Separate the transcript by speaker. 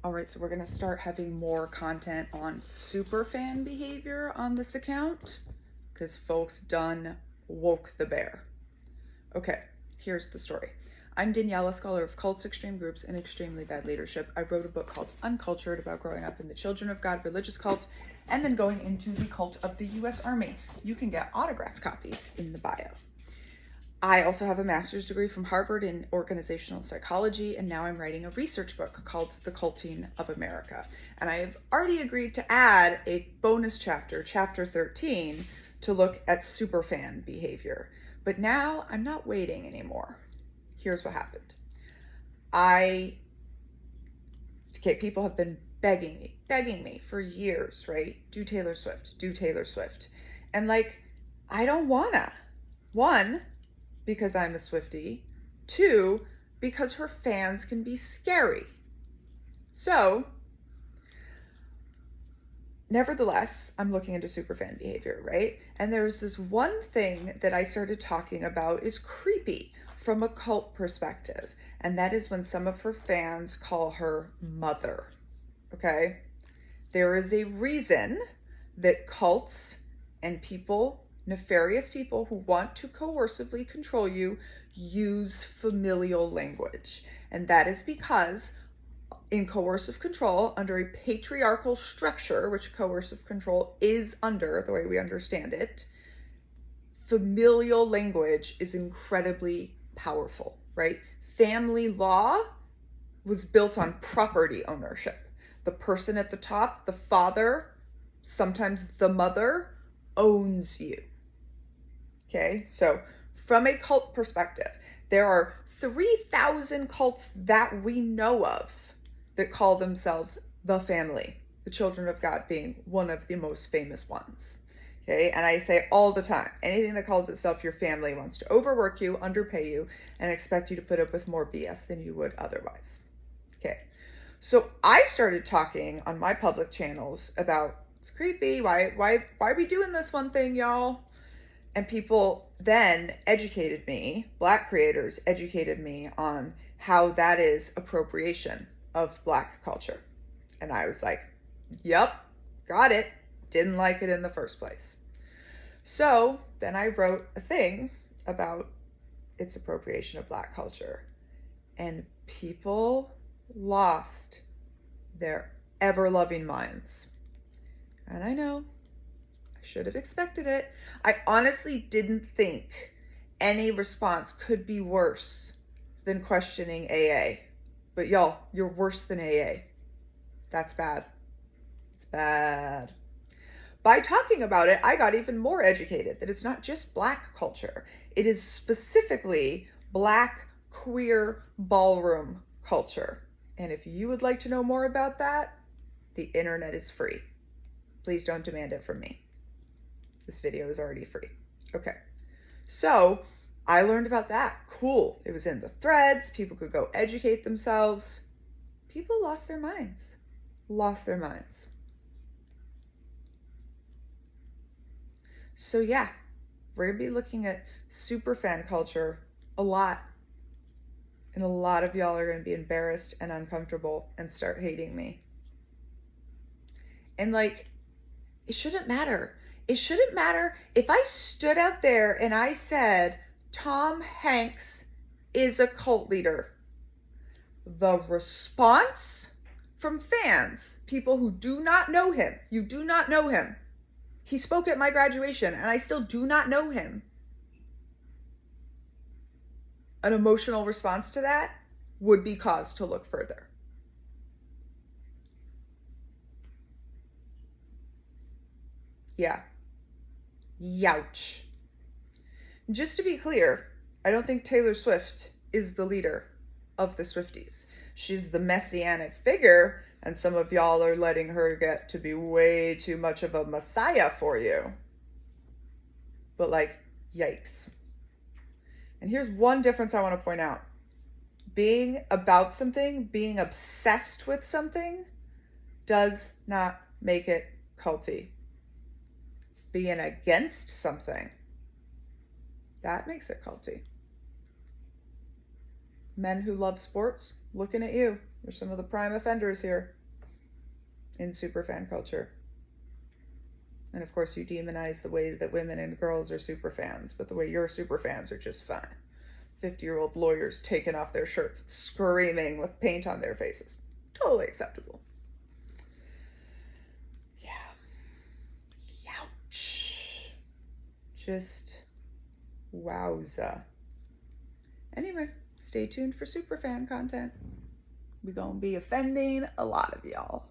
Speaker 1: All right, so we're gonna start having more content on super fan behavior on this account because folks done woke the bear. Okay, here's the story. I'm Daniella, scholar of cults, extreme groups, and extremely bad leadership. I wrote a book called Uncultured about growing up in the Children of God religious cult and then going into the cult of the US Army. You can get autographed copies in the bio. I also have a master's degree from Harvard in organizational psychology, and now I'm writing a research book called The Culting of America. And I have already agreed to add a bonus chapter, chapter 13, to look at superfan behavior. But now I'm not waiting anymore. Here's what happened. People have been begging me for years, right? Do Taylor Swift. And I don't wanna. One, because I'm a Swiftie. Two, because her fans can be scary. So, nevertheless, I'm looking into superfan behavior, right? And there's this one thing that I started talking about is creepy from a cult perspective. And that is when some of her fans call her mother, okay? There is a reason that cults and nefarious people who want to coercively control you use familial language. And that is because in coercive control, under a patriarchal structure, which coercive control is under, the way we understand it, familial language is incredibly powerful, right? Family law was built on property ownership. The person at the top, the father, sometimes the mother, owns you. Okay, so from a cult perspective, there are 3,000 cults that we know of that call themselves the family, the Children of God being one of the most famous ones. Okay, and I say all the time, anything that calls itself your family wants to overwork you, underpay you, and expect you to put up with more BS than you would otherwise. Okay, so I started talking on my public channels about, it's creepy, why are we doing this one thing, y'all? And people then educated me, Black creators educated me on how that is appropriation of Black culture. And I was like, yep, got it. Didn't like it in the first place. So then I wrote a thing about its appropriation of Black culture. And people lost their ever-loving minds. And I know, I should have expected it. I honestly didn't think any response could be worse than questioning AA. But y'all, you're worse than AA. That's bad. It's bad. By talking about it, I got even more educated that it's not just Black culture. It is specifically Black queer ballroom culture. And if you would like to know more about that, the internet is free. Please don't demand it from me. This video is already free. Okay, so I learned about that. Cool. It was in the threads. People could go educate themselves. People lost their minds. So yeah, we're gonna be looking at super fan culture a lot. And a lot of y'all are gonna be embarrassed and uncomfortable and start hating me. And it shouldn't matter. It shouldn't matter if I stood out there and I said, Tom Hanks is a cult leader. The response from fans, people who do not know him, you do not know him. He spoke at my graduation and I still do not know him. An emotional response to that would be cause to look further. Yeah. Youch. Just to be clear, I don't think Taylor Swift is the leader of the Swifties. She's the messianic figure, and some of y'all are letting her get to be way too much of a messiah for you. But yikes. And here's one difference I want to point out. Being about something, being obsessed with something, does not make it culty. Being against something, that makes it culty. Men who love sports, looking at you. They're some of the prime offenders here in superfan culture. And of course, you demonize the ways that women and girls are superfans, but the way your superfans are just fine. 50-year-old lawyers taking off their shirts, screaming with paint on their faces. Totally acceptable. Yeah. Youch. Just wowza. Anyway, stay tuned for superfan content. We're gonna be offending a lot of y'all.